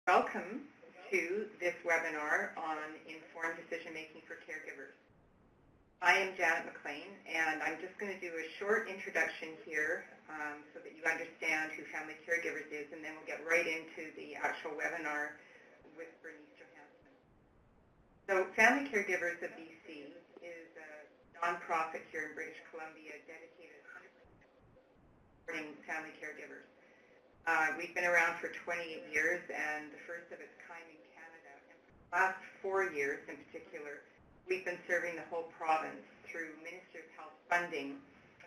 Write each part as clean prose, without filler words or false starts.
Welcome to this webinar on informed decision-making for caregivers. I am Janet McLean, and I'm just going to do a short introduction here so that you understand who Family Caregivers is, and then we'll get right into the actual webinar with Bernice Johansson. So Family Caregivers of BC is a nonprofit here in British Columbia dedicated 100% to supporting family caregivers. We've been around for 28 years and the first of its kind in Canada. And for the last 4 years in particular, we've been serving the whole province through Ministry of Health funding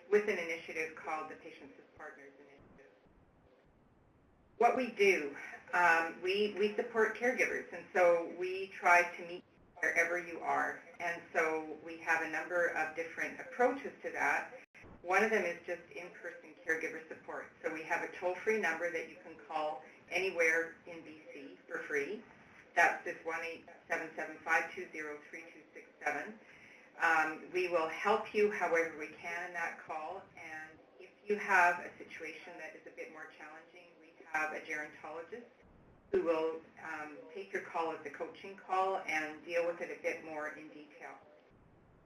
with an initiative called the Patients as Partners Initiative. What we do, we support caregivers, and so we try to meet wherever you are. And so we have a number of different approaches to that. One of them is just in-person caregiver support. So we have a toll-free number that you can call anywhere in BC for free. That's this 1-877-520-3267. We will help you however we can in that call. And if you have a situation that is a bit more challenging, we have a gerontologist who will take your call as a coaching call and deal with it a bit more in detail.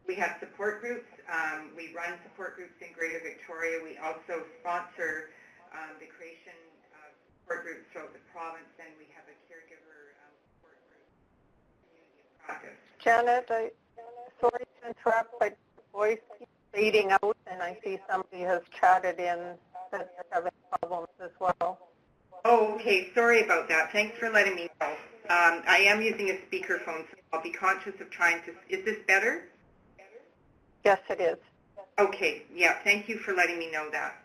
We have support groups. We run support groups in Greater Victoria. We also sponsor the creation of support groups throughout the province, and we have a caregiver support group community of practice. Janet, sorry to interrupt, but the voice keeps fading out, and I see somebody has chatted in that they're having problems as well. Oh, okay. Sorry about that. Thanks for letting me know. I am using a speakerphone, so I'll be conscious of trying to... Is this better? Yes, it is. Okay, yeah, thank you for letting me know that.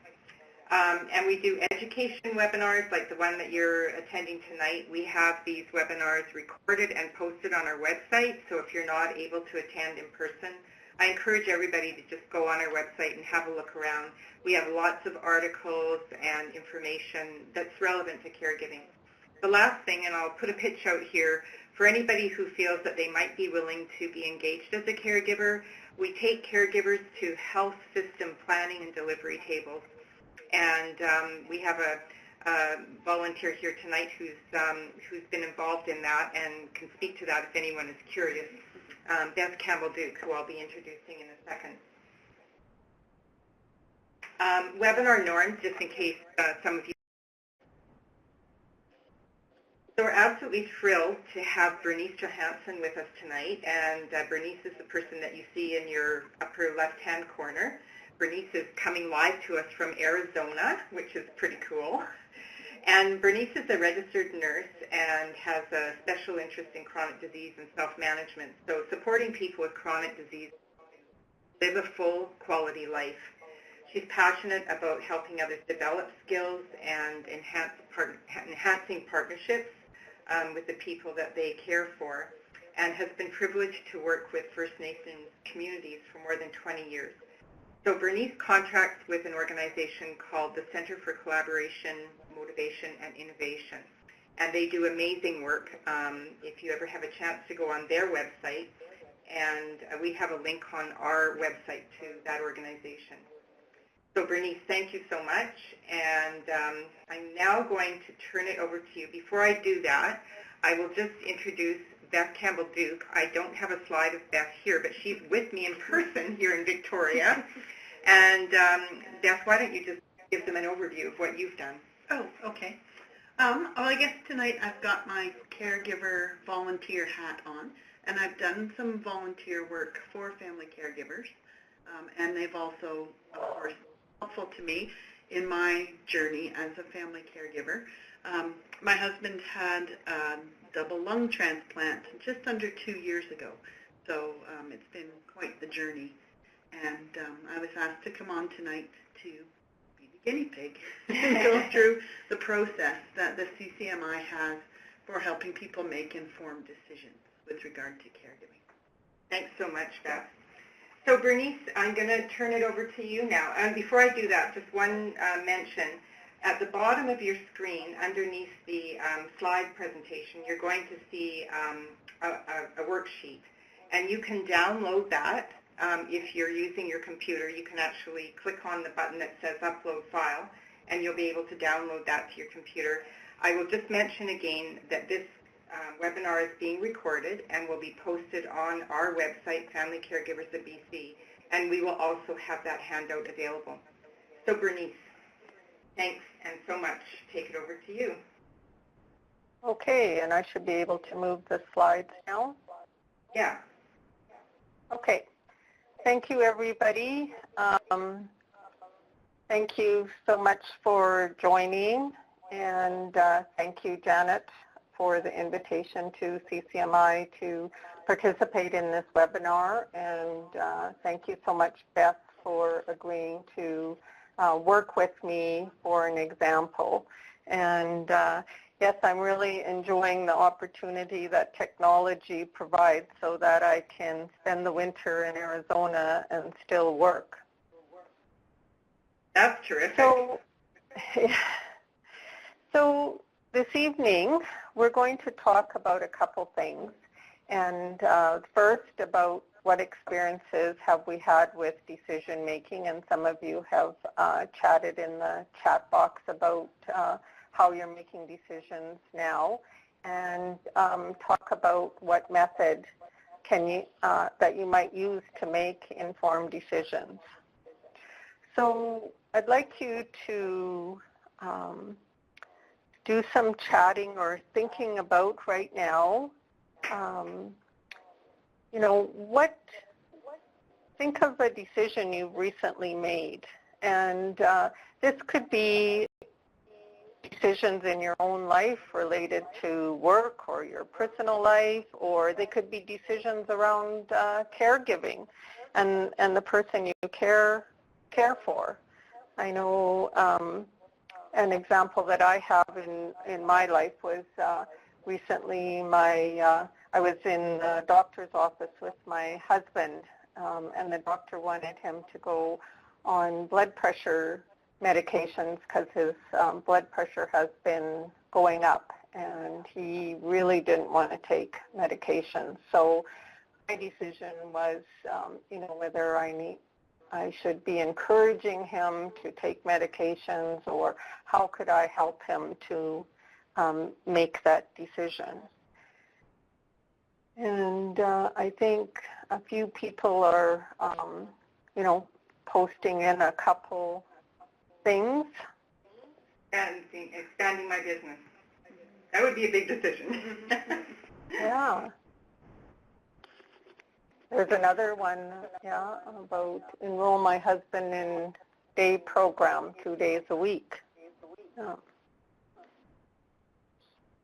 And we do education webinars like the one that you're attending tonight. We have these webinars recorded and posted on our website, so if you're not able to attend in person, I encourage everybody to just go on our website and have a look around. We have lots of articles and information that's relevant to caregiving. The last thing, and I'll put a pitch out here, for anybody who feels that they might be willing to be engaged as a caregiver, we take caregivers to health system planning and delivery tables. And we have a volunteer here tonight who's been involved in that and can speak to that if anyone is curious. Beth Campbell, who I'll be introducing in a second. Webinar norms, just in case some of you. So we're absolutely thrilled to have Bernice Johansson with us tonight, and Bernice is the person that you see in your upper left-hand corner. Bernice is coming live to us from Arizona, which is pretty cool. And Bernice is a registered nurse and has a special interest in chronic disease and self-management, so supporting people with chronic disease live a full quality life. She's passionate about helping others develop skills and enhancing partnerships with the people that they care for, and has been privileged to work with First Nations communities for more than 20 years. So Bernice contracts with an organization called the Center for Collaboration, Motivation, and Innovation, and they do amazing work. If you ever have a chance to go on their website, and we have a link on our website to that organization. So Bernice, thank you so much, and I'm now going to turn it over to you. Before I do that, I will just introduce Beth Campbell Duke. I don't have a slide of Beth here, but she's with me in person here in Victoria. And Beth, why don't you just give them an overview of what you've done? Oh, okay. Well, I guess tonight I've got my caregiver volunteer hat on, and I've done some volunteer work for family caregivers, and they've also, of course, helpful to me in my journey as a family caregiver. My husband had a double lung transplant just under 2 years ago, so it's been quite the journey. And I was asked to come on tonight to be the guinea pig and go through the process that the CCMI has for helping people make informed decisions with regard to caregiving. Thanks so much, Beth. So Bernice, I'm going to turn it over to you now. And before I do that, just one mention. At the bottom of your screen, underneath the slide presentation, you're going to see a worksheet. And you can download that. If you're using your computer, you can actually click on the button that says Upload File, and you'll be able to download that to your computer. I will just mention again that this webinar is being recorded and will be posted on our website, Family Caregivers of BC, and we will also have that handout available. So Bernice, thanks and so much. Take it over to you. Okay, and I should be able to move the slides now? Yeah. Okay. Thank you, everybody. Thank you so much for joining, and thank you, Janet, for the invitation to CCMI to participate in this webinar, and thank you so much, Beth, for agreeing to work with me for an example. And yes, I'm really enjoying the opportunity that technology provides so that I can spend the winter in Arizona and still work. That's terrific. So this evening, we're going to talk about a couple things. And first, about what experiences have we had with decision making, and some of you have chatted in the chat box about how you're making decisions now, and talk about what method can you that you might use to make informed decisions. So I'd like you to do some chatting or thinking about right now. You know, think of a decision you've recently made, and this could be decisions in your own life related to work or your personal life, or they could be decisions around caregiving and the person you care for. I know an example that I have in my life was recently I was in the doctor's office with my husband, and the doctor wanted him to go on blood pressure medications because his blood pressure has been going up, and he really didn't want to take medication. So my decision was, you know, whether I should be encouraging him to take medications, or how could I help him to make that decision. And I think a few people are, you know, posting in a couple things. Expanding my business. That would be a big decision. Yeah. There's another one, yeah, about enroll my husband in day program 2 days a week. Yeah.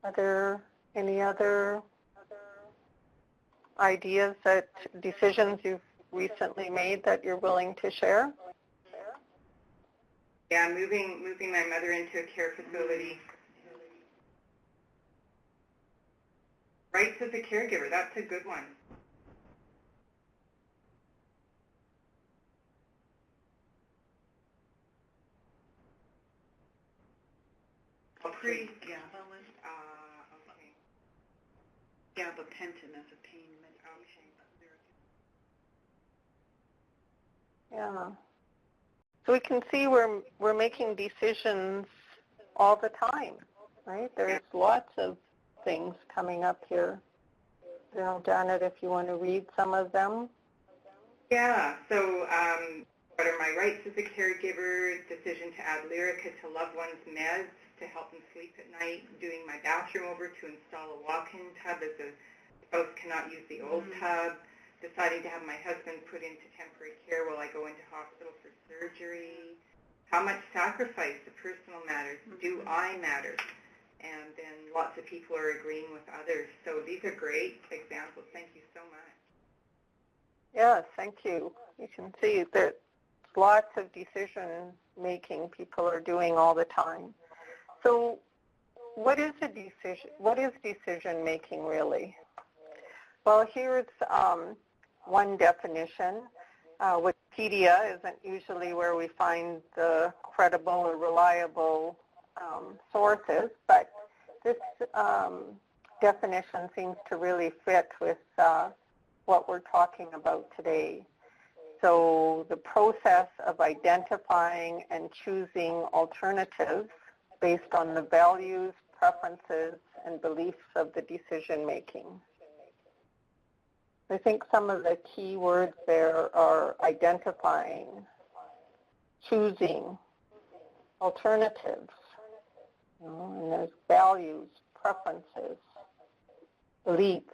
Are there any other ideas, decisions you've recently made that you're willing to share? Yeah, moving my mother into a care facility. Rights as a caregiver, that's a good one. Gabapentin as a pain medication. Yeah. So we can see we're making decisions all the time, right? There's lots of things coming up here. You know, Janet, if you want to read some of them. Yeah. So what are my rights as a caregiver? Decision to add Lyrica to loved one's meds to help them sleep at night. Doing my bathroom over to install a walk-in tub as a spouse cannot use the old tub. Deciding to have my husband put into temporary care while I go into hospital for surgery. How much sacrifice the personal matters. Do I matter? And then lots of people are agreeing with others. So these are great examples. Thank you so much. Yes, thank you. You can see that lots of decision making people are doing all the time. So what is a decision? What is decision making really? Well, here's one definition. Wikipedia isn't usually where we find the credible or reliable sources, but this definition seems to really fit with what we're talking about today. So the process of identifying and choosing alternatives based on the values, preferences and beliefs of the decision making. I think some of the key words there are identifying, choosing, alternatives, and there's values, preferences, beliefs.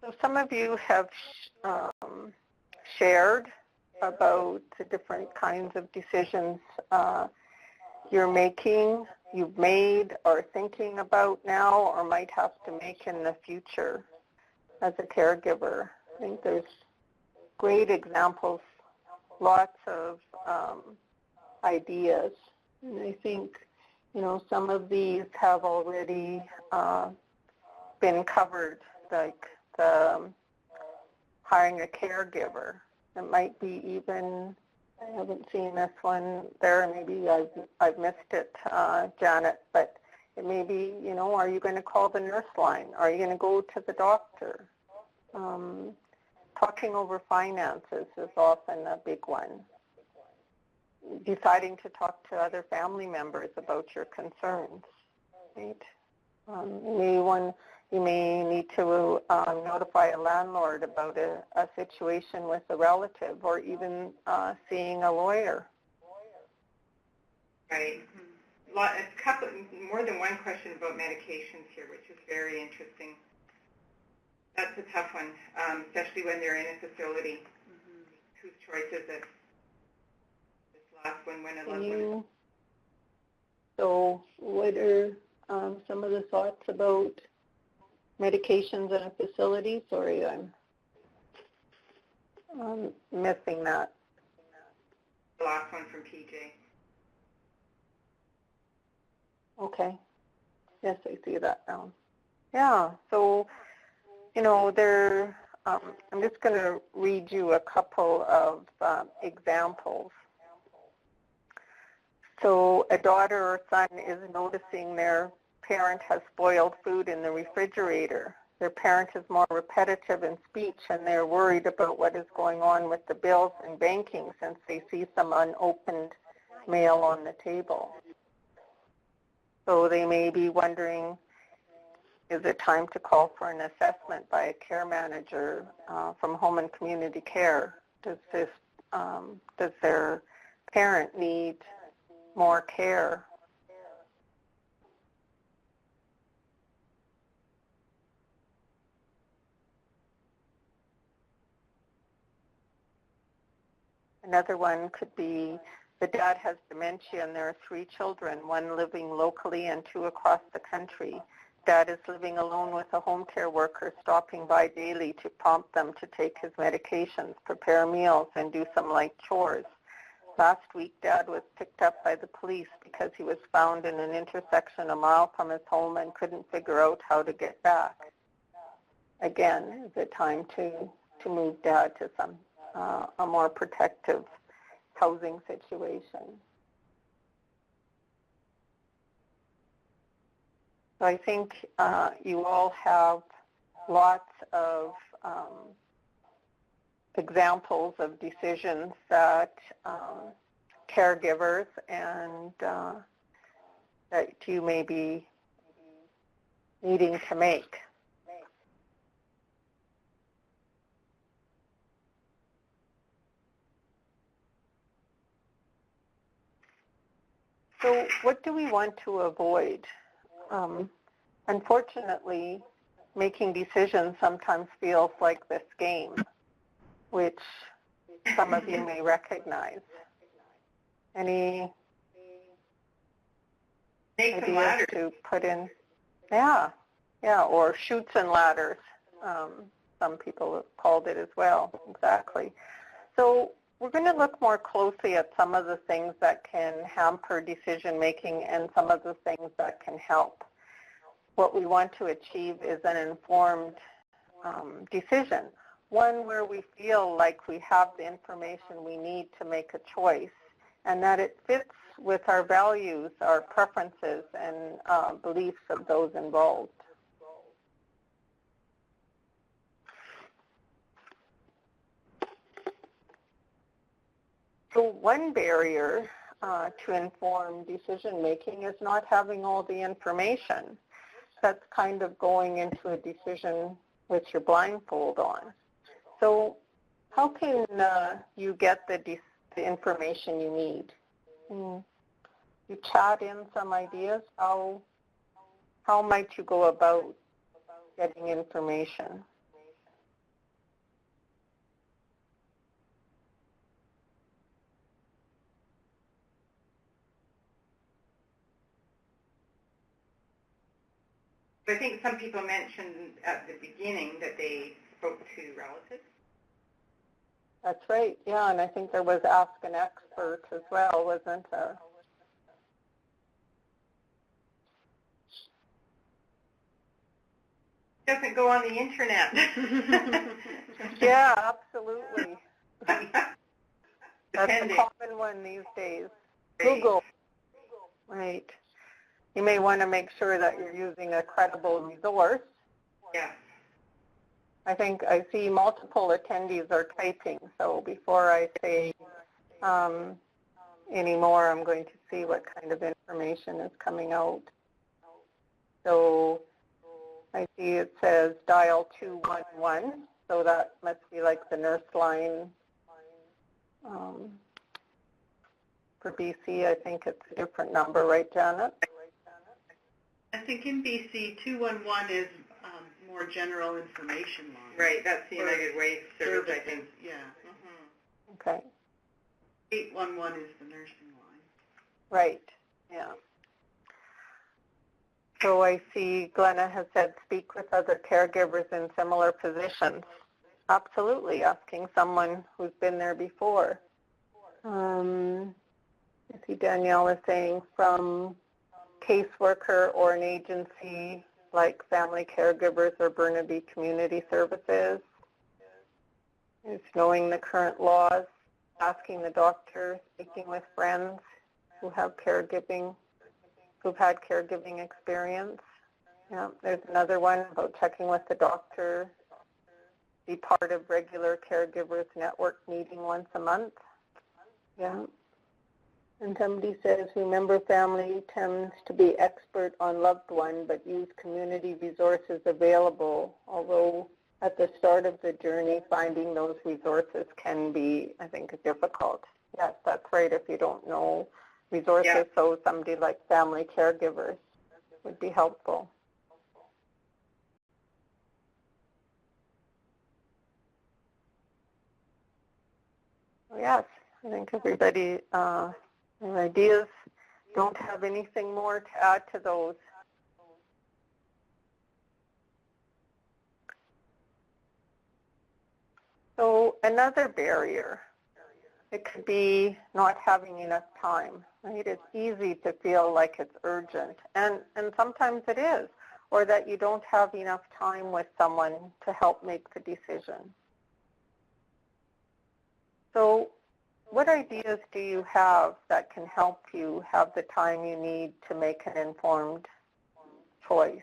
So some of you have shared about the different kinds of decisions you're making, you've made, or thinking about now, or might have to make in the future as a caregiver. I think there's great examples, lots of ideas. And I think, some of these have already been covered, like the hiring a caregiver. It might be even, I haven't seen this one there, maybe I've missed it, Janet, but it may be, are you going to call the nurse line? Are you going to go to the doctor? Talking over finances is often a big one. Deciding to talk to other family members about your concerns, right? You may need to notify a landlord about a situation with a relative, or even seeing a lawyer. Right. More than one question about medications here, which is very interesting. That's a tough one, especially when they're in a facility. Whose choice is it? This last one, when a loved one. So what are some of the thoughts about medications in a facility? Sorry, I'm missing that. The last one from PJ. Okay. Yes, I see that now. Yeah, so, I'm just going to read you a couple of examples. So a daughter or son is noticing their parent has spoiled food in the refrigerator. Their parent is more repetitive in speech, and they're worried about what is going on with the bills and banking since they see some unopened mail on the table. So they may be wondering, is it time to call for an assessment by a care manager from home and community care? Does their parent need more care? Another one could be the dad has dementia and there are 3 children, 1 living locally and 2 across the country. Dad is living alone with a home care worker stopping by daily to prompt them to take his medications, prepare meals, and do some light chores. Last week, Dad was picked up by the police because he was found in an intersection a mile from his home and couldn't figure out how to get back. Again, is it time to move Dad to a more protective housing situation? So I think you all have lots of examples of decisions that caregivers and that you may be needing to make. So what do we want to avoid? Unfortunately, making decisions sometimes feels like this game, which some of you may recognize. Any ideas to put in? Yeah, or chutes and ladders. Some people have called it as well, exactly. So we're going to look more closely at some of the things that can hamper decision making and some of the things that can help. What we want to achieve is an informed decision, one where we feel like we have the information we need to make a choice and that it fits with our values, our preferences, and beliefs of those involved. So one barrier to informed decision making is not having all the information. That's kind of going into a decision with your blindfold on. So how can you get the information you need? You chat in some ideas. How might you go about getting information? I think some people mentioned at the beginning that they spoke to relatives. That's right, yeah, and I think there was Ask an Expert as well, wasn't there? Doesn't go on the internet. Yeah, absolutely. That's a Depending. common one these days. Right. Google. Right. You may want to make sure that you're using a credible resource. Yeah. I think I see multiple attendees are typing, so before I say any more, I'm going to see what kind of information is coming out. So I see it says dial 211, so that must be like the nurse line. For BC, I think it's a different number, right, Janet? I think in BC, 211 is more general information line. Right, that's the United Way service, I think. Yeah. Okay. 811 is the nursing line. Right, yeah. So I see Glenna has said speak with other caregivers in similar positions. Absolutely, asking someone who's been there before. I see Danielle is saying from caseworker or an agency like Family Caregivers or Burnaby Community Services. It's knowing the current laws, asking the doctor, speaking with friends who have caregiving, who've had caregiving experience. Yeah, there's another one about checking with the doctor, be part of regular caregivers network meeting once a month. Yeah. And somebody says, remember family tends to be expert on loved one, but use community resources available, although at the start of the journey, finding those resources can be, I think, difficult. Yes, that's right, if you don't know resources, yeah. So somebody like Family Caregivers would be helpful. Yes, I think everybody, ideas, don't have anything more to add to those. So another barrier, it could be not having enough time, right? It's easy to feel like it's urgent, and sometimes it is, or that you don't have enough time with someone to help make the decision. So what ideas do you have that can help you have the time you need to make an informed choice?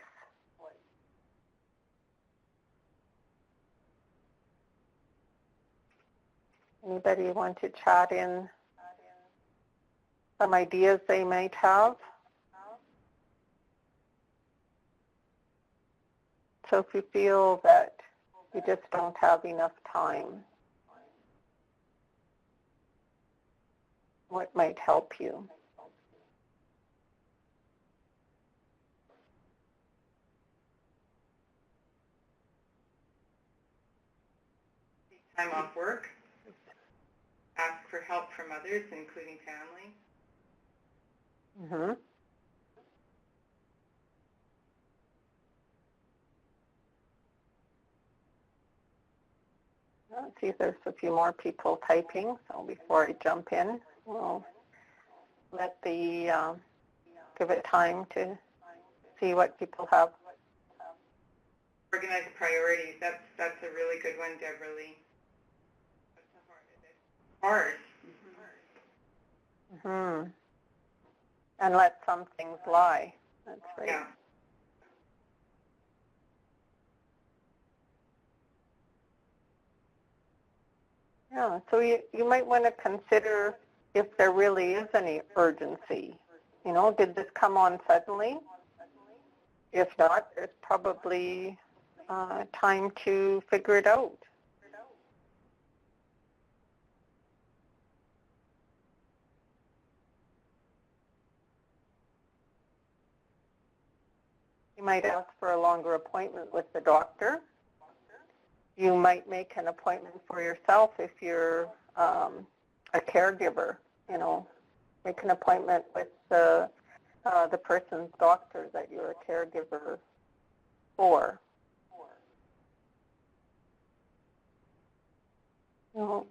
Anybody want to chat in some ideas they might have? So if you feel that you just don't have enough time, what might help you? Time off work. Ask for help from others, including family. Mm-hmm. Let's see if there's a few more people typing. So before I jump in, we'll let the give it time to see what people have. Organize priorities. That's a really good one, Deborah Lee. Hard. Mm-hmm. And let some things lie. That's right. Yeah. Yeah, so you might want to consider if there really is any urgency. You know, did this come on suddenly? If not, there's probably time to figure it out. You might ask for a longer appointment with the doctor. You might make an appointment for yourself if you're a caregiver, you know. Make an appointment with the person's doctor that you're a caregiver for. You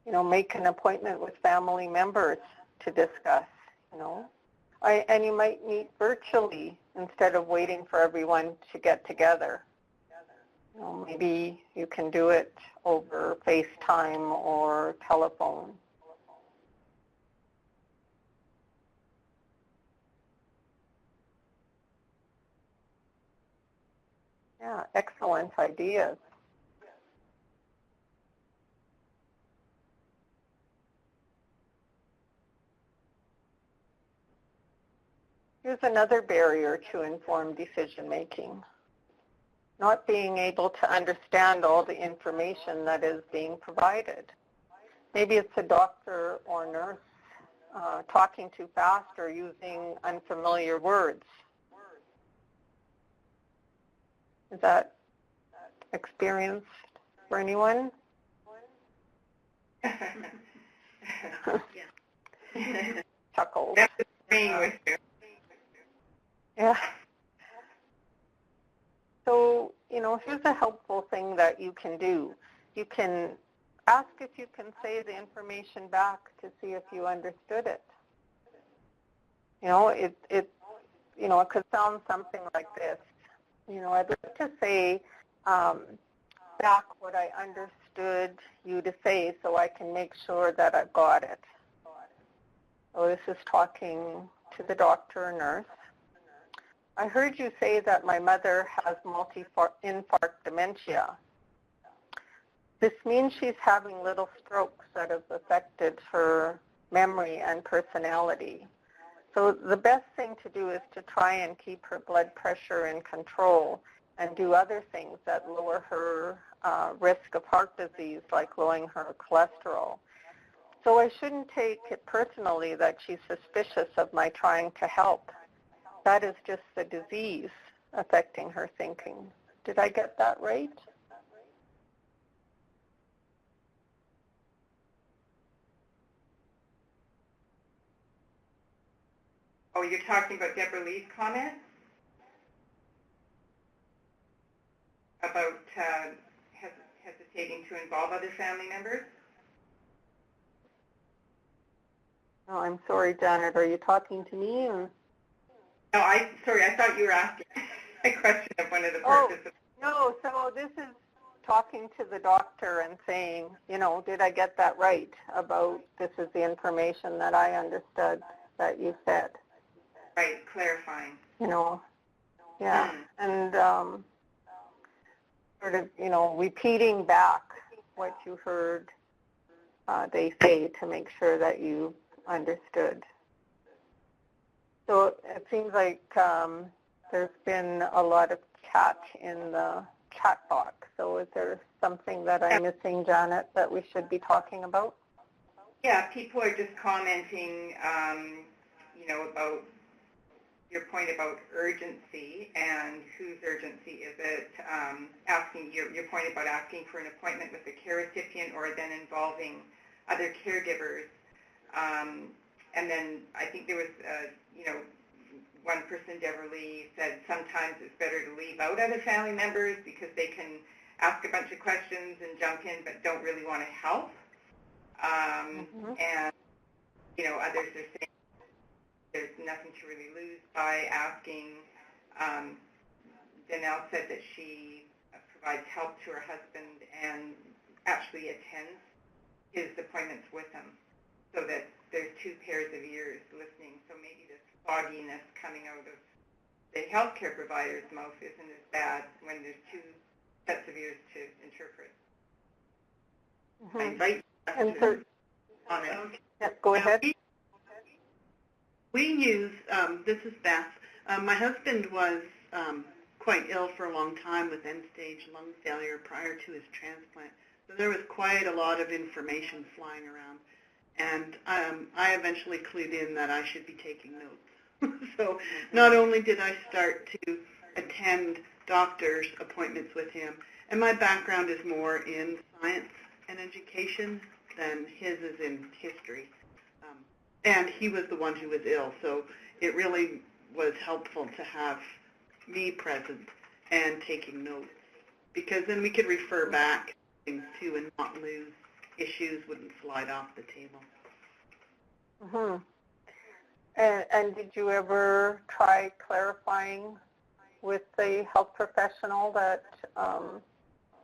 know, make an appointment with family members to discuss, you know. And you might meet virtually instead of waiting for everyone to get together. You know, maybe you can do it over FaceTime or telephone. Yeah, excellent ideas. Here's another barrier to informed decision making. Not being able to understand all the information that is being provided. Maybe it's a doctor or nurse talking too fast or using unfamiliar words. Is that experienced for anyone? Chuckles. That's agreeing with you. Yeah. So, you know, here's a helpful thing that you can do. You can ask if you can say the information back to see if you understood it. You know, it could sound something like this. You know, I'd like to say back what I understood you to say so I can make sure that I've got it. So this is talking to the doctor or nurse. I heard you say that my mother has multi-infarct dementia. This means she's having little strokes that have affected her memory and personality. So the best thing to do is to try and keep her blood pressure in control and do other things that lower her risk of heart disease, like lowering her cholesterol. So I shouldn't take it personally that she's suspicious of my trying to help. That is just the disease affecting her thinking. Did I get that right? Oh, you're talking about Deborah Lee's comment? About hesitating to involve other family members? Oh, I'm sorry, Janet. Are you talking to me? Or? No, sorry, I thought you were asking a question of one of the participants. No, so this is talking to the doctor and saying, you know, did I get that right about this is the information that I understood that you said? Right, clarifying. You know, yeah. And sort of, you know, repeating back what you heard they say to make sure that you understood. So it seems like there's been a lot of chat in the chat box. So is there something that I'm missing, Janet, that we should be talking about? Yeah, people are just commenting, you know, about your point about urgency and whose urgency is it, asking your point about asking for an appointment with a care recipient or then involving other caregivers. And then I think there was, you know, one person, Deborah Lee, said sometimes it's better to leave out other family members because they can ask a bunch of questions and jump in but don't really want to help. And, you know, others are saying there's nothing to really lose by asking. Danelle said that she provides help to her husband and actually attends his appointments with him so that there's two pairs of ears listening. So maybe this fogginess coming out of the healthcare provider's mouth isn't as bad when there's two sets of ears to interpret. I invite and you for, on it. go ahead. We use, this is Beth. My husband was quite ill for a long time with end-stage lung failure prior to his transplant. So there was quite a lot of information flying around. And I eventually clued in that I should be taking notes. So not only did I start to attend doctor's appointments with him, and my background is more in science and education than his is in history. And he was the one who was ill, so it really was helpful to have me present and taking notes, because then we could refer back things too and not lose issues, wouldn't slide off the table. Mm-hmm. And did you ever try clarifying with the health professional that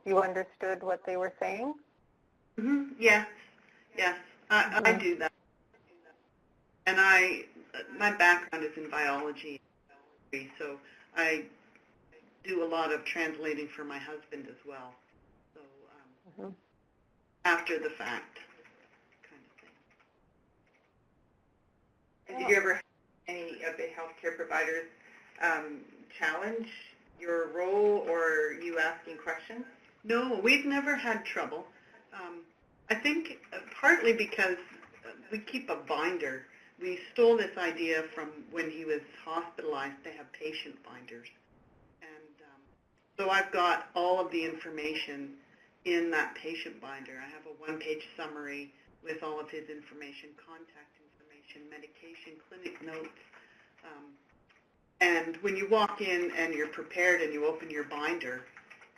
you understood what they were saying? Mm-hmm. Yes, I do that. And my background is in biology, so I do a lot of translating for my husband as well. So after the fact kind of thing. And did you ever have any of the healthcare providers challenge your role or you asking questions? No, we've never had trouble. I think partly because we keep a binder. We stole this idea from when he was hospitalized to have patient binders. And so I've got all of the information in that patient binder. I have a one-page summary with all of his information, contact information, medication, clinic notes. And when you walk in and you're prepared and you open your binder,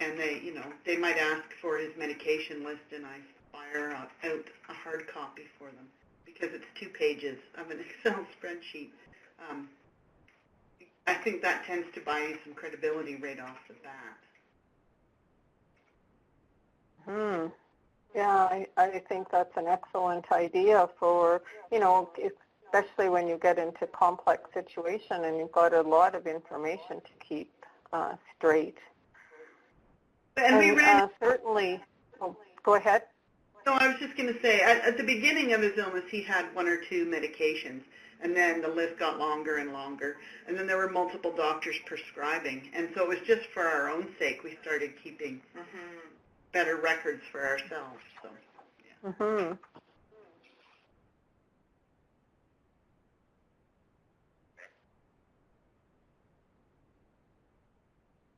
and they might ask for his medication list, and I fire out a hard copy for them, because it's 2 pages of an Excel spreadsheet. I think that tends to buy you some credibility right off the bat. Yeah, I think that's an excellent idea for, especially when you get into complex situation and you've got a lot of information to keep straight. And we ran certainly, go ahead. So I was just going to say, at the beginning of his illness, he had 1 or 2 medications, and then the list got longer and longer, and then there were multiple doctors prescribing, and so it was just for our own sake we started keeping better records for ourselves. So, yeah.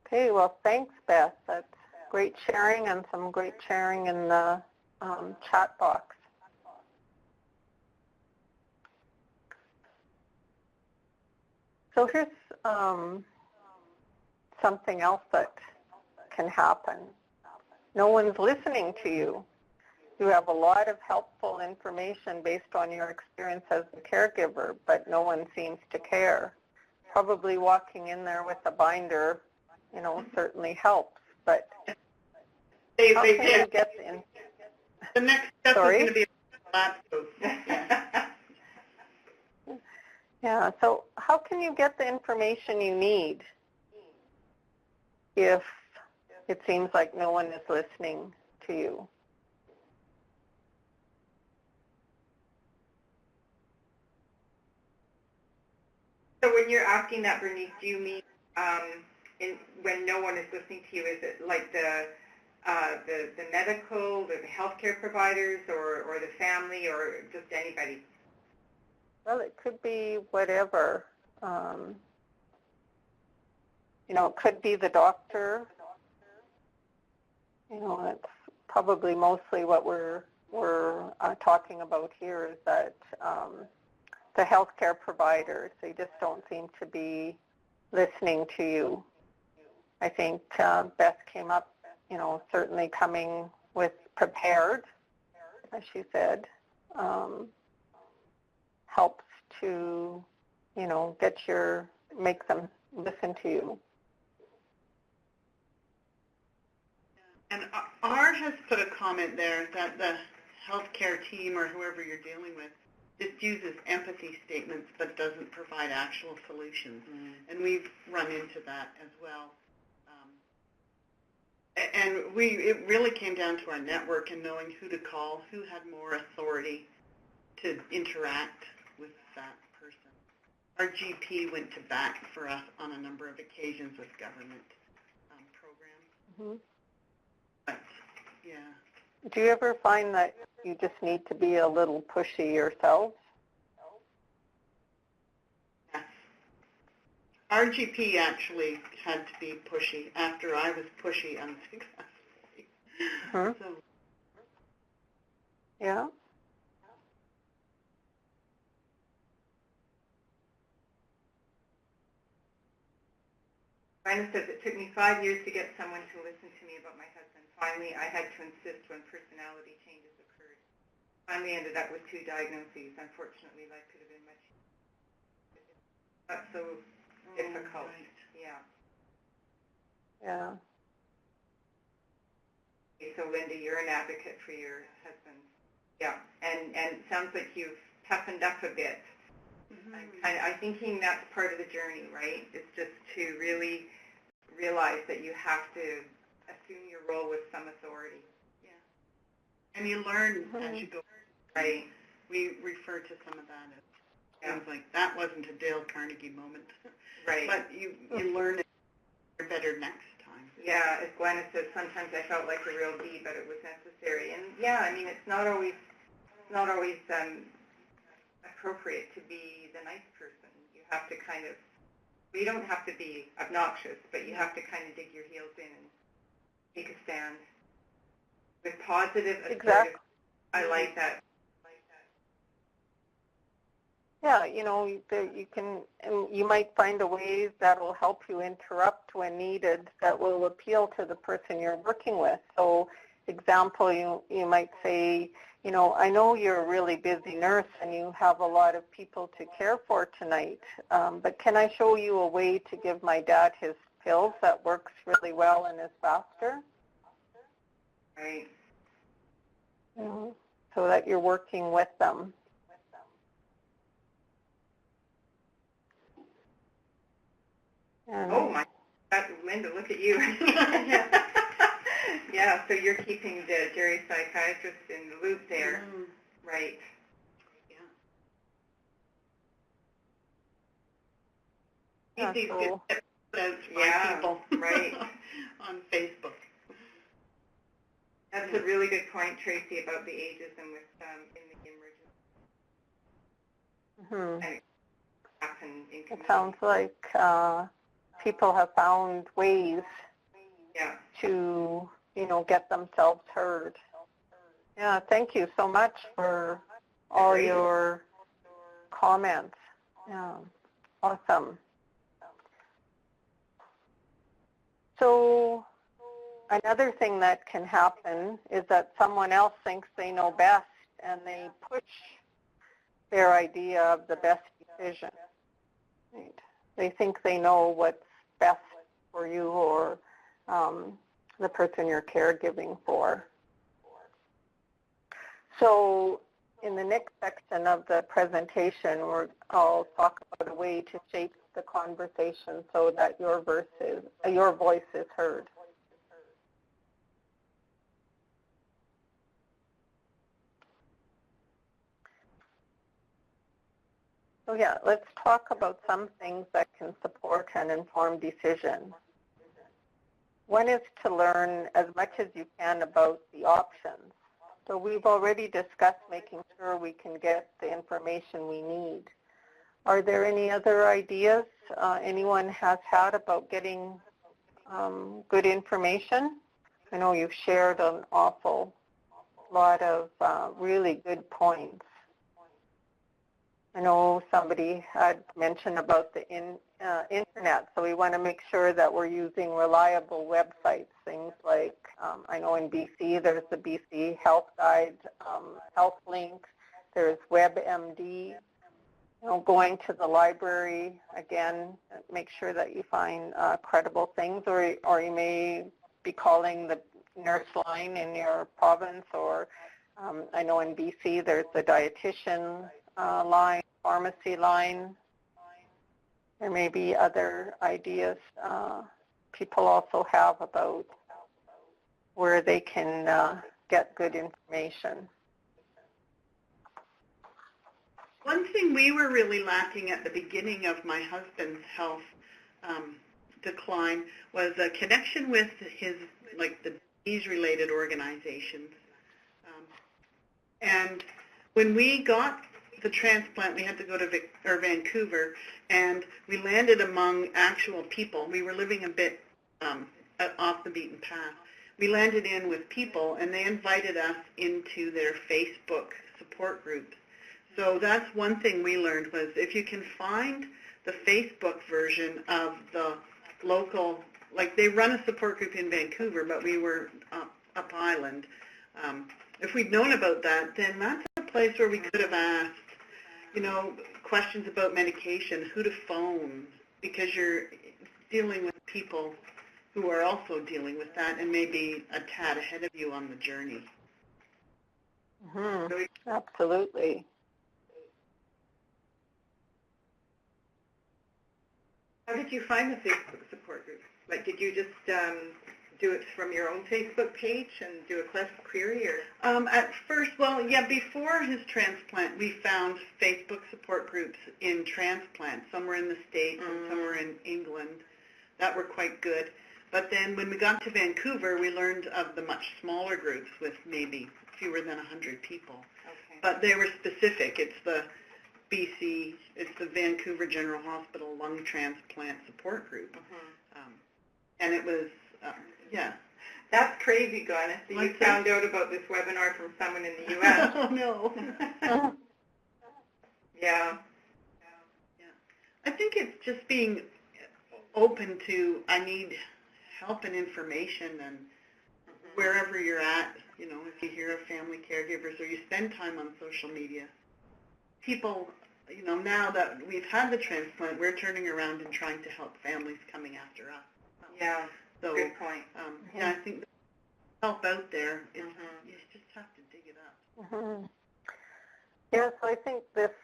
Okay, well, thanks, Beth. That's great sharing and some great sharing in the chat box. So here's something else that can happen. No one's listening to you. You have a lot of helpful information based on your experience as a caregiver, but no one seems to care. Probably walking in there with a binder, certainly helps, but how can you get in? The next step is going to be a laptop. Yeah, so how can you get the information you need if it seems like no one is listening to you? So when you're asking that, Bernice, do you mean when no one is listening to you, is it like the medical or the healthcare providers or the family or just anybody? Well, it could be whatever. It could be the doctor. It's probably mostly what we're talking about here is that the healthcare providers, they just don't seem to be listening to you. I think Beth came up, certainly coming with prepared, as she said, helps to, make them listen to you. And R has put a comment there that the healthcare team or whoever you're dealing with just uses empathy statements but doesn't provide actual solutions. And we've run into that as well. And it really came down to our network and knowing who to call, who had more authority to interact with that person. Our GP went to bat for us on a number of occasions with government programs. But, yeah. Do you ever find that you just need to be a little pushy yourself? Yes. Our GP actually had to be pushy after I was pushy unsuccessfully. So, yeah. Rhina says, it took me 5 years to get someone to listen to me about my husband. Finally, I had to insist when personality changes occurred. Finally ended up with 2 diagnoses. Unfortunately, life could have been much not so difficult. Right. Yeah. Yeah. Okay, so Linda, you're an advocate for your husband. Yeah, and it sounds like you've toughened up a bit. I'm thinking that's part of the journey, right? It's just to really realize that you have to assume your role with some authority. Yeah. And you learn as you go. Right. We refer to some of that as things like, that wasn't a Dale Carnegie moment. Right. But you learn it better next time. Yeah, as Glenna says, sometimes I felt like a real D, but it was necessary. And yeah, I mean, it's not always appropriate to be the nice person. You have to kind of, you don't have to be obnoxious, but you have to kind of dig your heels in and take a stand with positive, assertive. Exactly. I like that. Yeah, you know, you might find a way that will help you interrupt when needed that will appeal to the person you're working with. So, example, you might say, you know, I know you're a really busy nurse and you have a lot of people to care for tonight, but can I show you a way to give my dad his pills that works really well and is faster? Right. So that you're working with them. And oh my God, Linda, look at you. Yeah, so you're keeping the Jerry psychiatrist in the loop there. Right. Yeah. These so, good tips for people right. on Facebook. That's a really good point, Tracy, about the ageism with in the emergency. And it happen in it sounds like people have found ways to, you know, get themselves heard. Yeah, thank you so much for all your comments. Yeah, awesome. So another thing that can happen is that someone else thinks they know best and they push their idea of the best decision. Right? They think they know what's best for you or the person you're caregiving for. So in the next section of the presentation, I'll talk about a way to shape the conversation so that your voice is heard. So yeah, let's talk about some things that can support an informed decision. One is to learn as much as you can about the options. So we've already discussed making sure we can get the information we need. Are there any other ideas anyone has had about getting good information? I know you've shared an awful lot of really good points. I know somebody had mentioned about the internet, so we want to make sure that we're using reliable websites, things like, I know in BC there's the BC Health Guide, Health Link, there's WebMD. You know, going to the library, again, make sure that you find credible things, or you may be calling the nurse line in your province, or I know in BC there's the dietitian line, pharmacy line. There may be other ideas people also have about where they can get good information. One thing we were really lacking at the beginning of my husband's health decline was a connection with his, like, the disease-related organizations. And when we got the transplant, we had to go to Vancouver, and we landed among actual people. We were living a bit off the beaten path. We landed in with people, and they invited us into their Facebook support groups. So that's one thing we learned was if you can find the Facebook version of the local, like they run a support group in Vancouver, but we were up island. If we'd known about that, then that's a place where we could have asked, you know, questions about medication, who to phone, because you're dealing with people who are also dealing with that and maybe a tad ahead of you on the journey. Mm-hmm. Absolutely. How did you find the Facebook support group? Like, did you just do it from your own Facebook page and do a query, or? At first, well, yeah, before his transplant, we found Facebook support groups in transplant. Some were in the States and some were in England. That were quite good. But then when we got to Vancouver, we learned of the much smaller groups with maybe fewer than 100 people. Okay. But they were specific. It's the BC, it's the Vancouver General Hospital Lung Transplant Support Group. And it was, yeah. That's crazy, Glennis. So you found out about this webinar from someone in the U.S. Oh, no. Yeah. I think it's just being open to, I need help and information, and wherever you're at, you know, if you hear of family caregivers or you spend time on social media, people, you know, now that we've had the transplant, we're turning around and trying to help families coming after us. Yeah, so, good point. Yeah, I think the help out there is, you just have to dig it up. Yeah, so I think this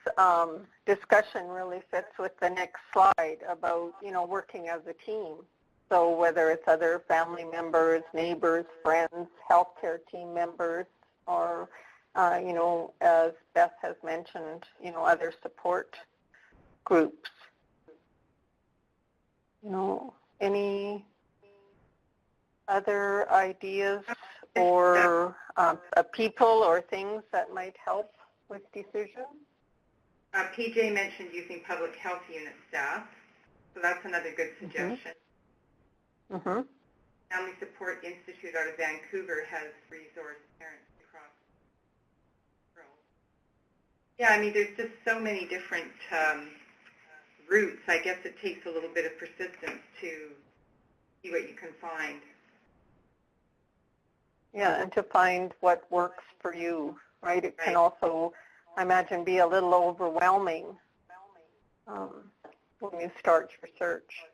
discussion really fits with the next slide about, you know, working as a team. So whether it's other family members, neighbors, friends, healthcare team members, or, you know, as Beth has mentioned, you know, other support groups. You know, any other ideas or people or things that might help with decisions? PJ mentioned using public health unit staff, so that's another good suggestion. Family Support Institute out of Vancouver has resourced parents across the world. Yeah, I mean, there's just so many different routes. I guess it takes a little bit of persistence to see what you can find. Yeah, and to find what works for you, right? It can also, I imagine, be a little overwhelming when you start your search.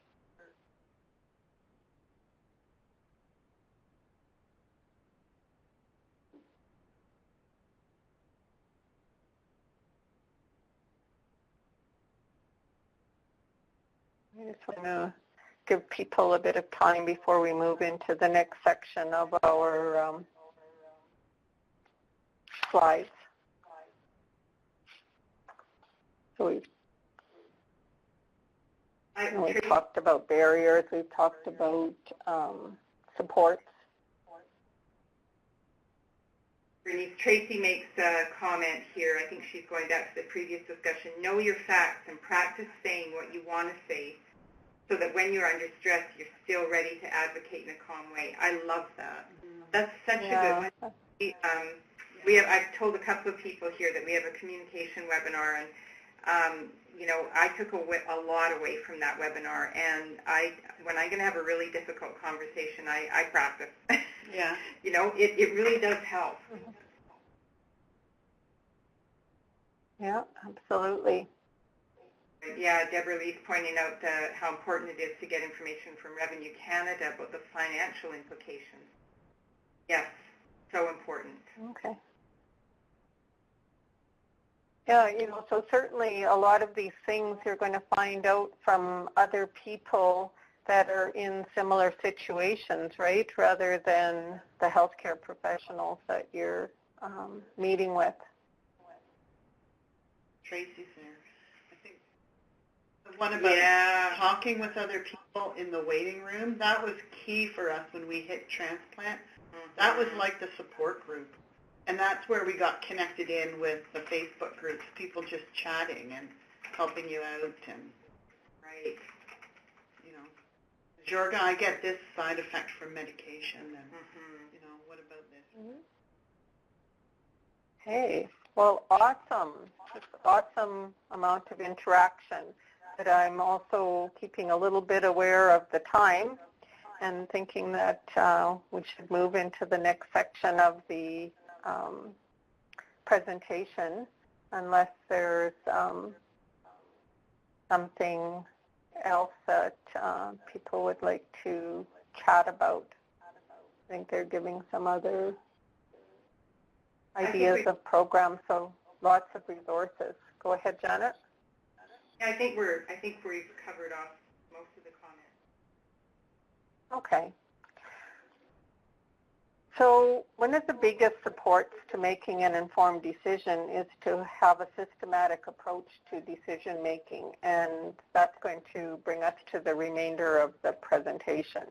I just want to give people a bit of time before we move into the next section of our slides. So we've talked about barriers, we've talked about supports. Bernice, Tracy makes a comment here. I think she's going back to the previous discussion. Know your facts and practice saying what you want to say so that when you're under stress, you're still ready to advocate in a calm way. I love that. That's such a good one. I've told a couple of people here that we have a communication webinar, and you know, I took a lot away from that webinar, and when I'm going to have a really difficult conversation, I practice. Yeah. You know, it really does help. Yeah, absolutely. Yeah, Deborah Lee's pointing out how important it is to get information from Revenue Canada about the financial implications. Yes, so important. Okay. Yeah, you know, so certainly a lot of these things you're going to find out from other people that are in similar situations, right, rather than the healthcare professionals that you're meeting with. Tracy's there. I think the one about talking with other people in the waiting room, that was key for us when we hit transplant. That was like the support group. And that's where we got connected in with the Facebook groups, people just chatting and helping you out. And Right. you know, Jorga, I get this side effect from medication, and you know, what about this? Hey, well, awesome. Just awesome amount of interaction. But I'm also keeping a little bit aware of the time and thinking that we should move into the next section of the presentation, unless there's something else that people would like to chat about. I think they're giving some other ideas of programs, so lots of resources. Go ahead, Janet. Yeah, I think we've covered off most of the comments. Okay. So one of the biggest supports to making an informed decision is to have a systematic approach to decision making, and that's going to bring us to the remainder of the presentation.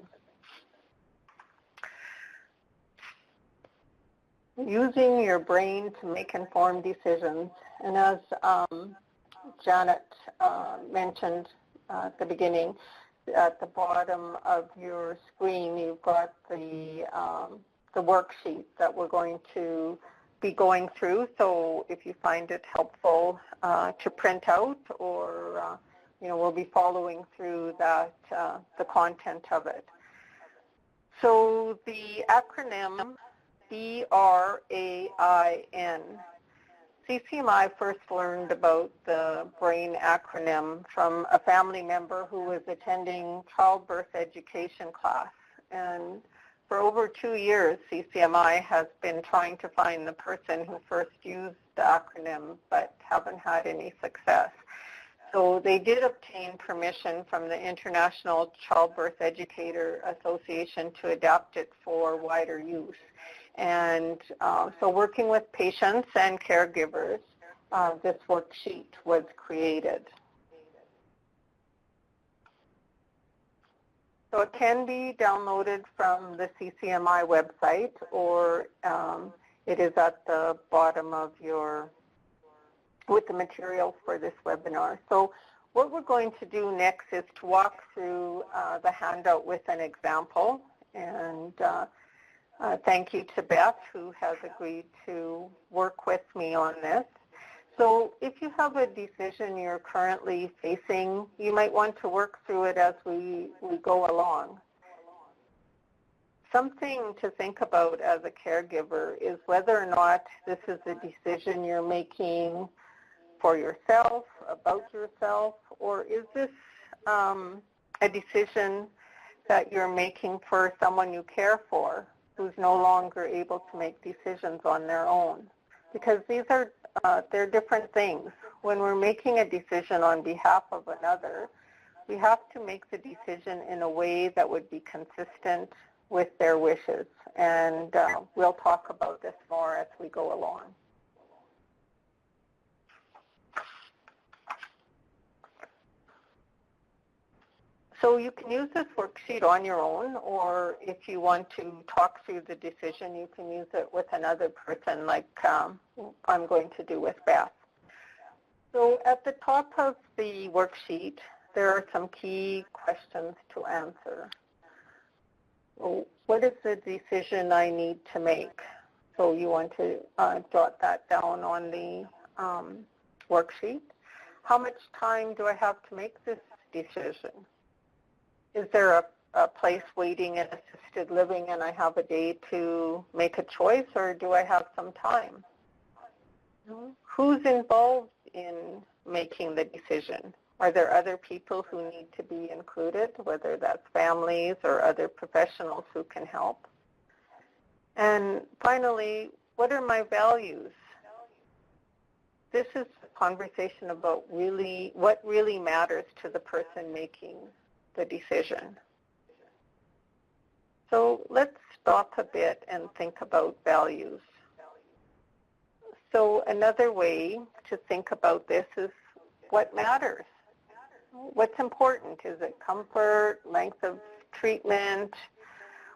Using your brain to make informed decisions, and as Janet mentioned at the beginning, at the bottom of your screen you've got the worksheet that we're going to be going through. So if you find it helpful to print out, or we'll be following through that the content of it. So the acronym BRAIN. CCMI first learned about the BRAIN acronym from a family member who was attending childbirth education class. And for over 2 years, CCMI has been trying to find the person who first used the acronym, but haven't had any success. So they did obtain permission from the International Childbirth Educator Association to adapt it for wider use. And so working with patients and caregivers, this worksheet was created. So it can be downloaded from the CCMI website, or it is at the bottom of with the materials for this webinar. So what we're going to do next is to walk through the handout with an example. And thank you to Beth, who has agreed to work with me on this. So if you have a decision you're currently facing, you might want to work through it as we go along. Something to think about as a caregiver is whether or not this is a decision you're making for yourself, about yourself, or is this a decision that you're making for someone you care for who's no longer able to make decisions on their own? Because these are they're different things. When we're making a decision on behalf of another, we have to make the decision in a way that would be consistent with their wishes. And we'll talk about this more as we go along. So you can use this worksheet on your own, or if you want to talk through the decision, you can use it with another person, like I'm going to do with Beth. So at the top of the worksheet, there are some key questions to answer. So what is the decision I need to make? So you want to jot that down on the worksheet. How much time do I have to make this decision? Is there a place waiting in assisted living and I have a day to make a choice, or do I have some time? Who's involved in making the decision? Are there other people who need to be included, whether that's families or other professionals who can help? And finally, what are my values? This is a conversation about what really matters to the person making the decision. So let's stop a bit and think about values. So another way to think about this is what matters. What's important? Is it comfort, length of treatment,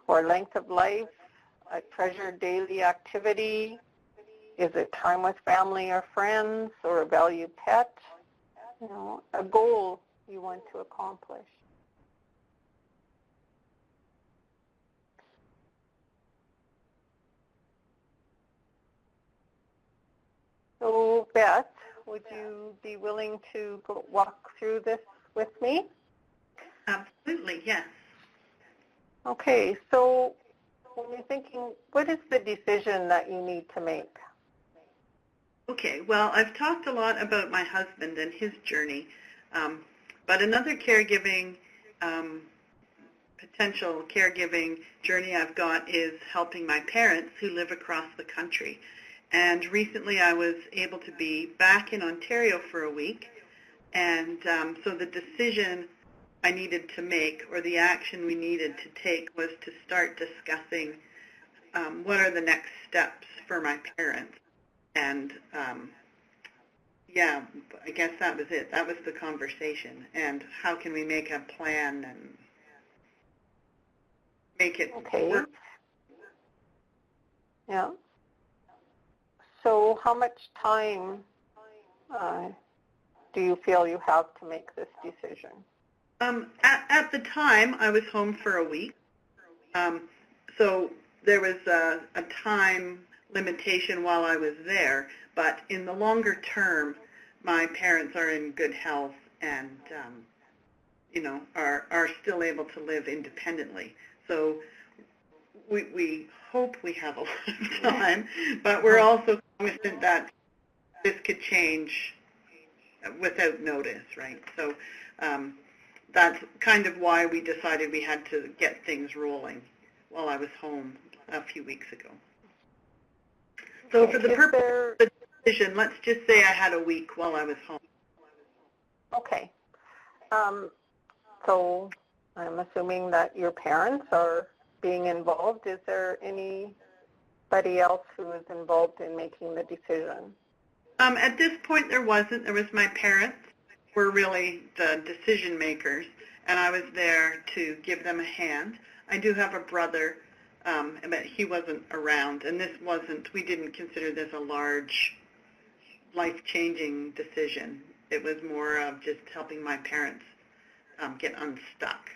or length of life, a treasured daily activity? Is it time with family or friends, or a valued pet? You know, a goal you want to accomplish. So, Beth, would you be willing to walk through this with me? Absolutely, yes. Okay, so when you're thinking, what is the decision that you need to make? Okay, well, I've talked a lot about my husband and his journey, but another potential caregiving journey I've got is helping my parents who live across the country. And recently I was able to be back in Ontario for a week, and so the decision I needed to make, or the action we needed to take, was to start discussing what are the next steps for my parents. And yeah, I guess that was it. That was the conversation. And how can we make a plan and make it work? Yeah. So how much time do you feel you have to make this decision? At the time, I was home for a week. So there was a time limitation while I was there, but in the longer term, my parents are in good health and, you know, are still able to live independently. So we hope we have a lot of time, but we're also cognizant that this could change without notice, right? So that's kind of why we decided we had to get things rolling while I was home a few weeks ago. So for the purpose of the decision, let's just say I had a week while I was home. Okay. So I'm assuming that your parents are being involved. Is there anybody else who is involved in making the decision? At this point, there wasn't. There was my parents were really the decision makers, and I was there to give them a hand. I do have a brother, but he wasn't around, and we didn't consider this a large, life-changing decision. It was more of just helping my parents get unstuck.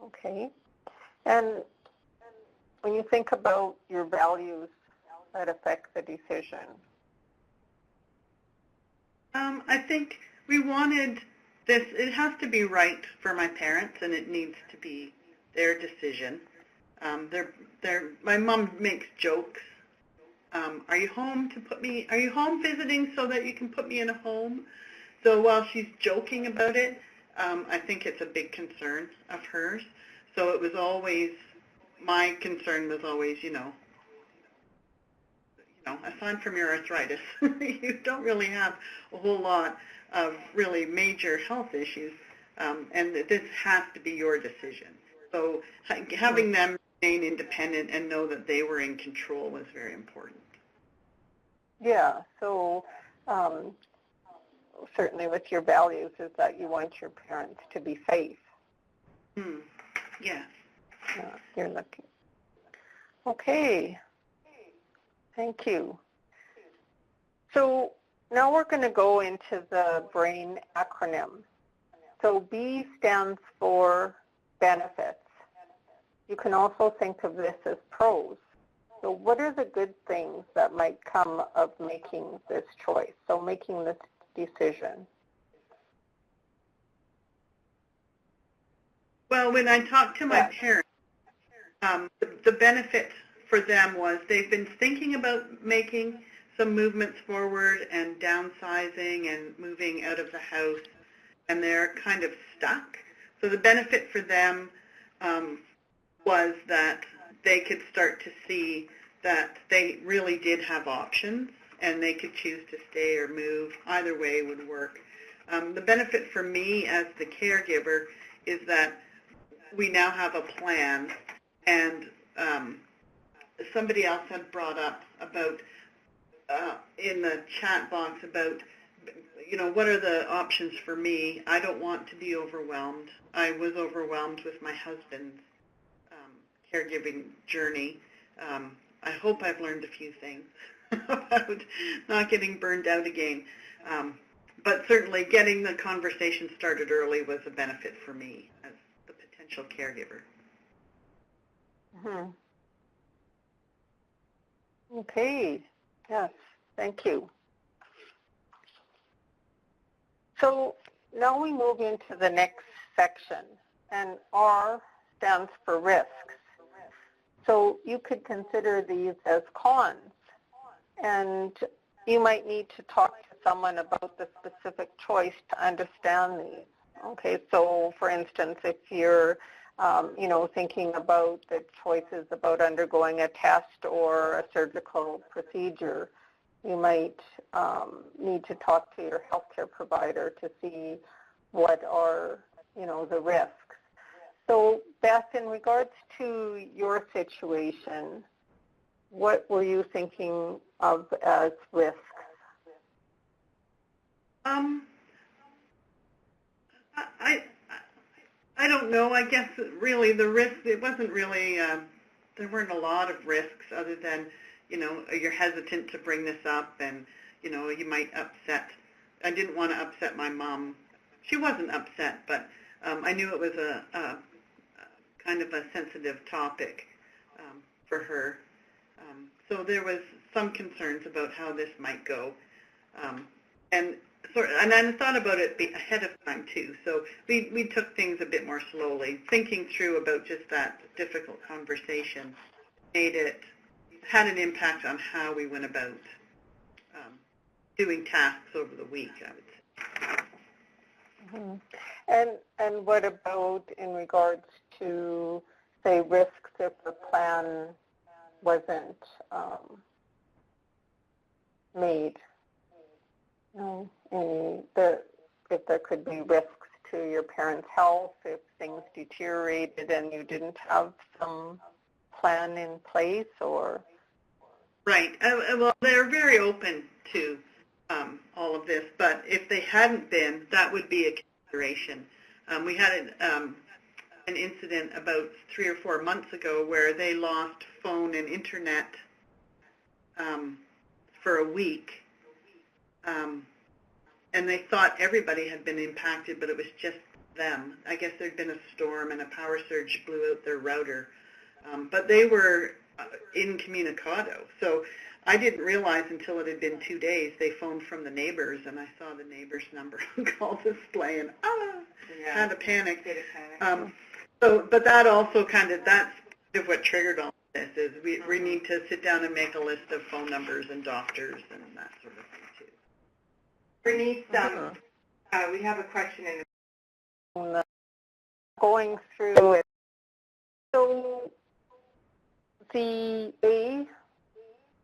Okay. And when you think about your values that affect the decision? I think we wanted this, it has to be right for my parents, and it needs to be their decision. My mom makes jokes. Are you home visiting so that you can put me in a home? So while she's joking about it, I think it's a big concern of hers. So it was always, my concern was always, aside from your arthritis, you don't really have a whole lot of really major health issues, and this has to be your decision. So having them remain independent and know that they were in control was very important. Yeah, so certainly with your values is that you want your parents to be safe. Yes. You're lucky. Okay. Thank you. So now we're going to go into the BRAIN acronym. So B stands for benefits. You can also think of this as pros. So what are the good things that might come of making this choice, so making this decision? Well, when I talked to my parents, the benefit for them was they've been thinking about making some movements forward and downsizing and moving out of the house, and they're kind of stuck. So the benefit for them was that they could start to see that they really did have options, and they could choose to stay or move. Either way would work. The benefit for me as the caregiver is that we now have a plan, and somebody else had brought up about in the chat box about, what are the options for me? I don't want to be overwhelmed. I was overwhelmed with my husband's caregiving journey. I hope I've learned a few things about not getting burned out again. But certainly getting the conversation started early was a benefit for me as the potential caregiver. Mm-hmm. Okay, yes, thank you. So now we move into the next section, and R stands for risks. So you could consider these as cons, and you might need to talk to someone about the specific choice to understand these. Okay, so for instance, if you're thinking about the choices about undergoing a test or a surgical procedure, you might need to talk to your healthcare provider to see what are, the risks. So Beth, in regards to your situation, what were you thinking of as risks? I don't know. I guess really the risk, it wasn't really, there weren't a lot of risks other than, you're hesitant to bring this up and, you might upset. I didn't want to upset my mom. She wasn't upset, but I knew it was a kind of a sensitive topic for her. So there was some concerns about how this might go. And I thought about it ahead of time too. So we took things a bit more slowly, thinking through about just that difficult conversation had an impact on how we went about doing tasks over the week, I would say. Mm-hmm. And what about in regards to, say, risks if the plan wasn't made? If there could be risks to your parents' health, if things deteriorated and you didn't have some plan in place, or? Right. Well, they're very open to all of this, but if they hadn't been, that would be a consideration. We had an incident about 3 or 4 months ago where they lost phone and internet for a week. And they thought everybody had been impacted, but it was just them. I guess there'd been a storm and a power surge blew out their router. But they were incommunicado. So I didn't realize until it had been 2 days. They phoned from the neighbors, and I saw the neighbor's number on call display, and had a panic. But that also that's kind of what triggered all this, is we need to sit down and make a list of phone numbers and doctors and that sort of thing. Bernice, we have a question in going through it. So the A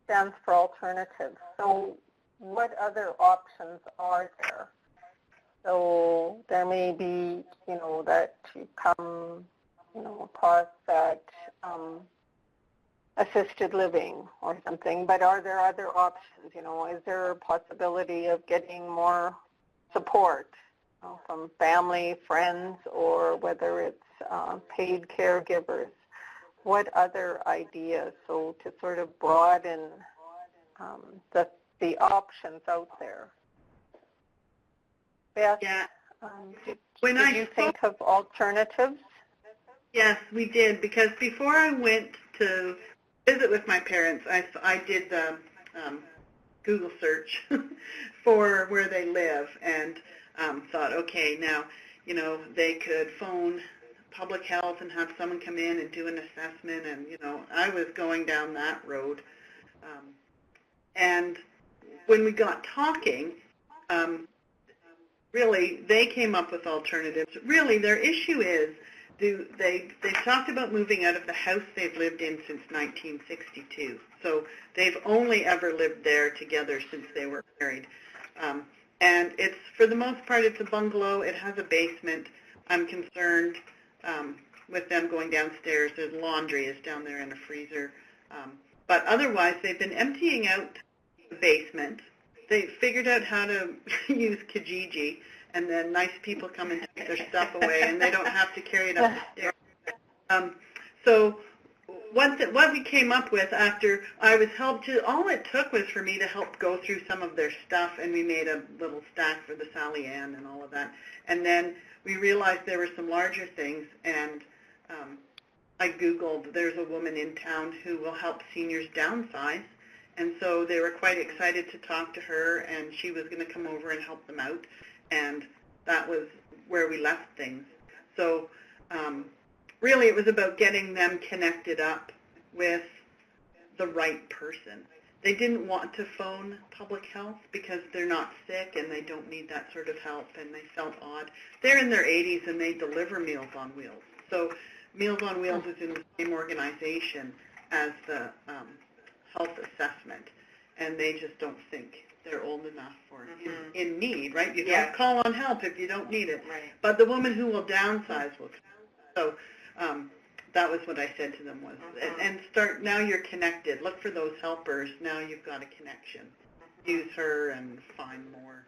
stands for alternative. So what other options are there? So there may be, that you come, across that assisted living or something, but are there other options? Is there a possibility of getting more support from family, friends, or whether it's paid caregivers? What other ideas? So to sort of broaden the options out there. Beth, did you think of alternatives? Yes, we did, because before I went to visit with my parents, I did the Google search for where they live, and thought, okay, now, they could phone public health and have someone come in and do an assessment, and, I was going down that road. And when we got talking, really, they came up with alternatives. Really, their issue is, they talked about moving out of the house they've lived in since 1962. So they've only ever lived there together since they were married. And it's, for the most part, it's a bungalow. It has a basement. I'm concerned with them going downstairs. There's laundry is down there in a freezer. But otherwise, they've been emptying out the basement. They figured out how to use Kijiji, and then nice people come and take their stuff away, and they don't have to carry it up the stairs. So what we came up with after I was helped to, all it took was for me to help go through some of their stuff, and we made a little stack for the Sally Ann and all of that. And then we realized there were some larger things, and I Googled, there's a woman in town who will help seniors downsize, and so they were quite excited to talk to her, and she was going to come over and help them out, and that was where we left things. So really it was about getting them connected up with the right person. They didn't want to phone public health because they're not sick and they don't need that sort of help, and they felt odd. They're in their 80s and they deliver Meals on Wheels. So Meals on Wheels is in the same organization as the health assessment, and they just don't think they're old enough or in need, right? You don't call on help if you don't need it. Right. But the woman who will downsize will. So that was what I said to them was, and start, now you're connected. Look for those helpers. Now you've got a connection. Use her and find more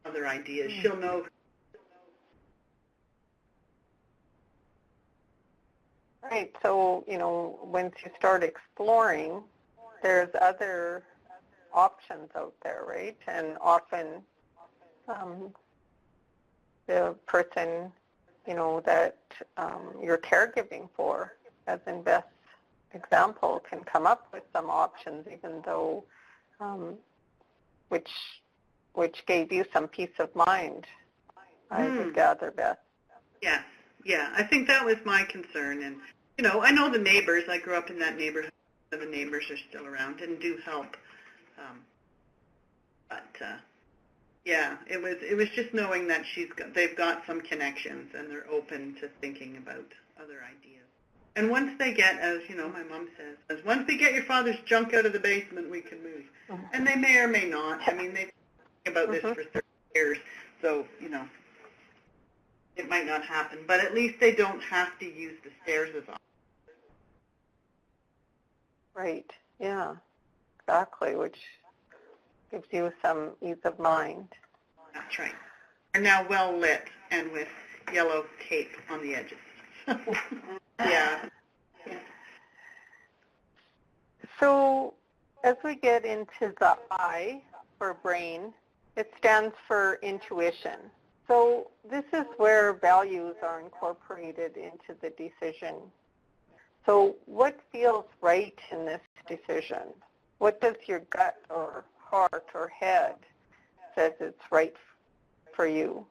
other ideas. She'll know. Right. So, once you start exploring, there's other options out there, right? And often the person, that you're caregiving for, as in Beth's example, can come up with some options, even though, which gave you some peace of mind, I would gather, Beth. Yes. Yeah, I think that was my concern. And, I know the neighbors. I grew up in that neighborhood. The neighbors are still around and do help. Yeah, it was just knowing that they've got some connections and they're open to thinking about other ideas. And once they get, as my mom says, once they get your father's junk out of the basement, we can move. Mm-hmm. And they may or may not. I mean, they've been about this for 30 years, so it might not happen. But at least they don't have to use the stairs as often. Right. Yeah. Exactly. Which gives you some ease of mind. That's right. They're now well lit and with yellow tape on the edges. Yeah. So as we get into the I for brain, it stands for intuition. So this is where values are incorporated into the decision. So what feels right in this decision? What does your gut or heart or head says it's right for you?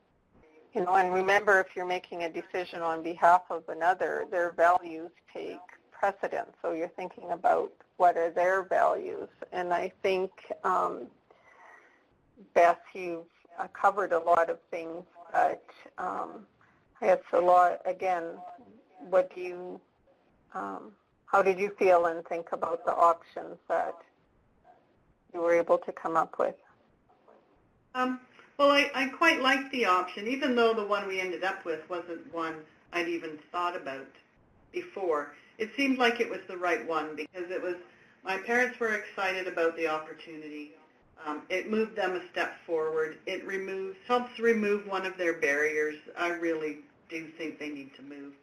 And remember, if you're making a decision on behalf of another, their values take precedence. So you're thinking about what are their values. And I think, Beth, you've covered a lot of things, but it's a lot, again, what do you, how did you feel and think about the options that you were able to come up with? Well, I quite liked the option, even though the one we ended up with wasn't one I'd even thought about before. It seemed like it was the right one because it was, my parents were excited about the opportunity. It moved them a step forward. It helps remove one of their barriers. I really do think they need to move.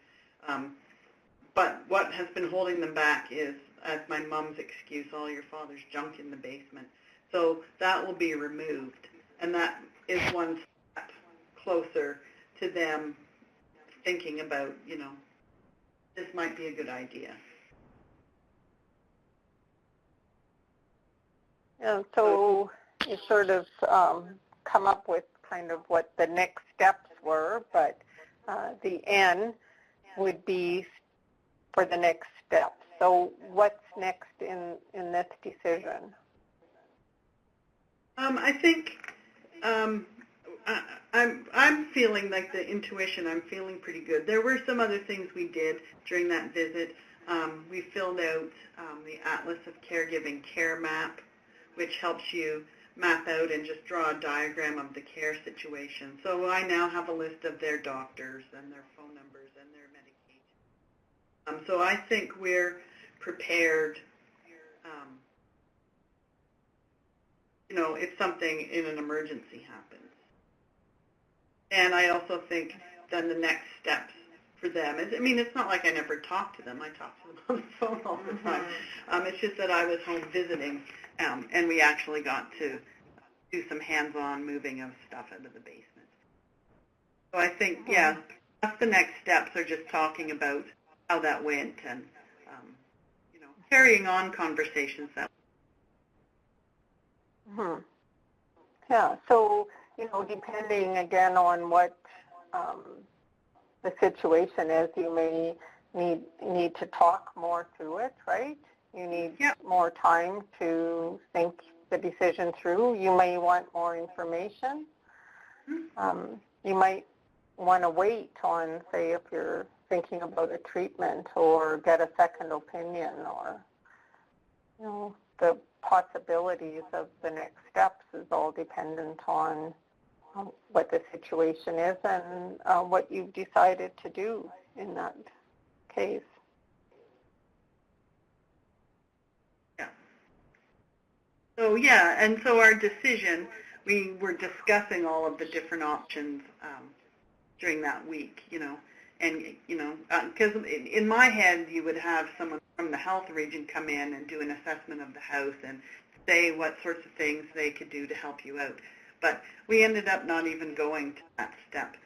But what has been holding them back is, as my mom's excuse, all your father's junk in the basement. So that will be removed. And that is one step closer to them thinking about, this might be a good idea. And so you sort of come up with kind of what the next steps were, but the N would be for the next step. So what's next in this decision? I think I'm feeling like the intuition, I'm feeling pretty good. There were some other things we did during that visit. We filled out the Atlas of Caregiving Care Map, which helps you map out and just draw a diagram of the care situation. So I now have a list of their doctors and their phone numbers and their medication So I think we're prepared, if something in an emergency happens. And I also think then the next steps for them is, it's not like I never talk to them. I talk to them on the phone all the time. It's just that I was home visiting, and we actually got to do some hands-on moving of stuff out of the basement. So I think, that's the next steps are just talking about how that went and, carrying on conversations that Mm-hmm. Yeah, so, depending again on what the situation is, you may need to talk more through it, right? You need more time to think the decision through. You may want more information. You might want to wait on, say, if you're thinking about a treatment or get a second opinion or, the possibilities of the next steps is all dependent on what the situation is and what you've decided to do in that case. Yeah. So, and so our decision, we were discussing all of the different options during that week, and, because in my head you would have someone from the health region come in and do an assessment of the house and say what sorts of things they could do to help you out. But we ended up not even going to that step.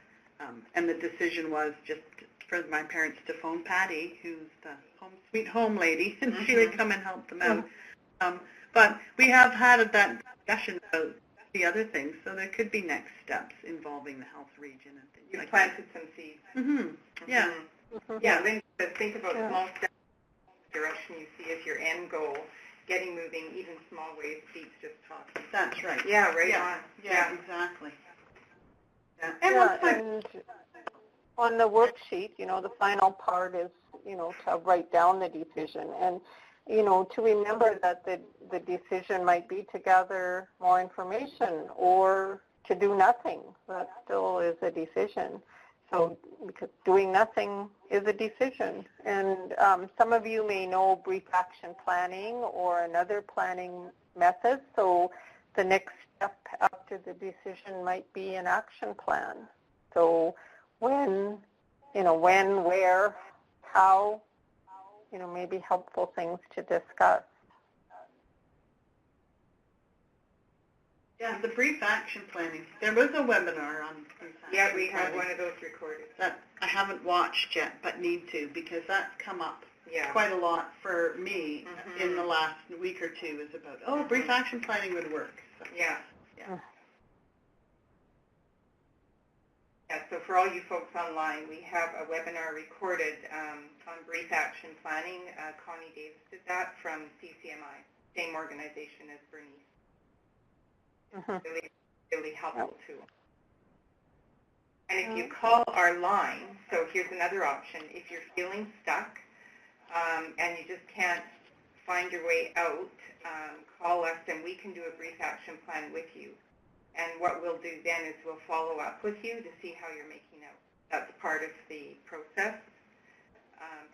And the decision was just for my parents to phone Patty, who's the sweet home lady, and she would come and help them out. But we have had that discussion about the other things, so there could be next steps involving the health region and things You've like planted some seeds. Yeah. Yeah, then think about small steps in the direction you see as your end goal. Getting moving, even small ways, Steve's just talking. That's right. Yeah, right on. Yeah, exactly. Yeah. And on the worksheet, the final part is, to write down the decision and, to remember that the decision might be to gather more information or to do nothing. That still is a decision. So, because doing nothing is a decision. And some of you may know brief action planning or another planning method. So the next step after the decision might be an action plan. So when, where, how, maybe helpful things to discuss. Yeah, the brief action planning. There was a webinar on brief action Yeah, we planning have one of those recorded. that I haven't watched yet, but need to, because that's come up quite a lot for me in the last week or two. Is about brief action planning would work. So. Yeah. So for all you folks online, we have a webinar recorded on brief action planning. Connie Davis did that from CCMI, same organization as Bernice. Really, really helpful tool. And if you call our line, so here's another option. If you're feeling stuck and you just can't find your way out, call us and we can do a brief action plan with you. And what we'll do then is we'll follow up with you to see how you're making out. That's part of the process.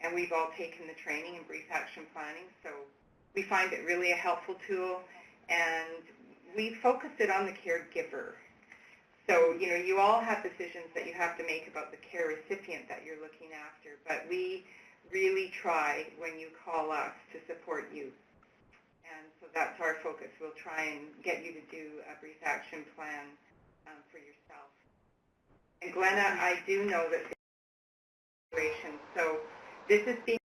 And we've all taken the training in brief action planning, so we find it really a helpful tool. And we focused it on the caregiver. So, you all have decisions that you have to make about the care recipient that you're looking after, but we really try, when you call us, to support you. And so that's our focus. We'll try and get you to do a brief action plan for yourself. And Glenna, I do know that this situation, so this is being,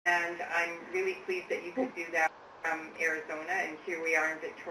and I'm really pleased that you could do that from Arizona, and here we are in Victoria.